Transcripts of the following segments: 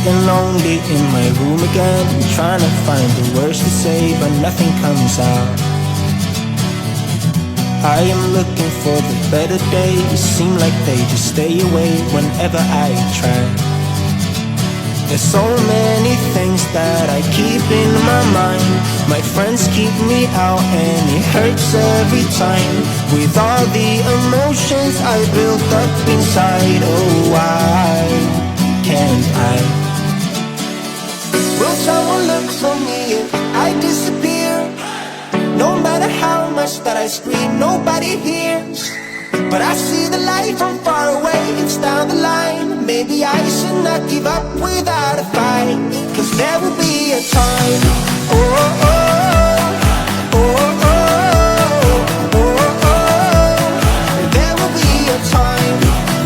Sitting lonely in my room again, trying to find the words to say, but nothing comes out. I am looking for the better days, seem like they just stay away whenever I try. There's so many things that I keep in my mind. My friends keep me out and it hurts every time. With all the emotions I built up inside, oh why can't I? Will someone look for me if I disappear? No matter how much that I scream, nobody hears. But I see the light from far away, it's down the line. Maybe I should not give up without a fight, 'cause there will be a time. Oh, oh, oh, oh, oh, oh, oh. There will be a time.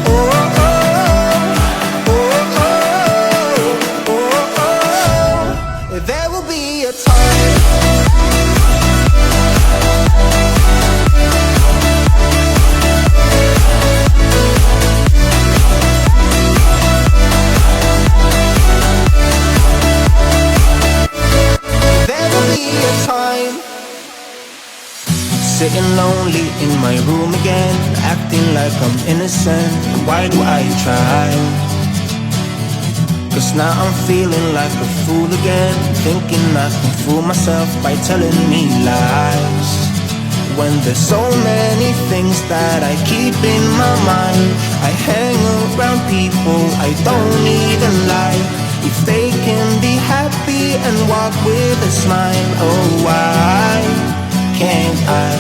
Oh, oh, oh, oh, oh, oh, oh. There will be a time. Sitting lonely in my room again, acting like I'm innocent. Why do I try? 'Cause now I'm feeling like a fool again, thinking I can fool myself by telling me lies. When there's so many things that I keep in my mind, I hang around people I don't even like. If they can be happy and walk with a smile, oh why can't I?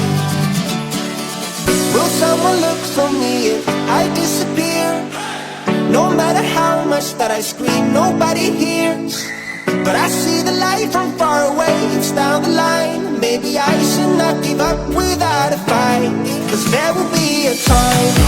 Will someone look for me if I disappear? No matter how much that I scream, nobody hears. But I see the light from far away, it's down the line. Maybe I should not give up without a fight, 'cause there will be a time.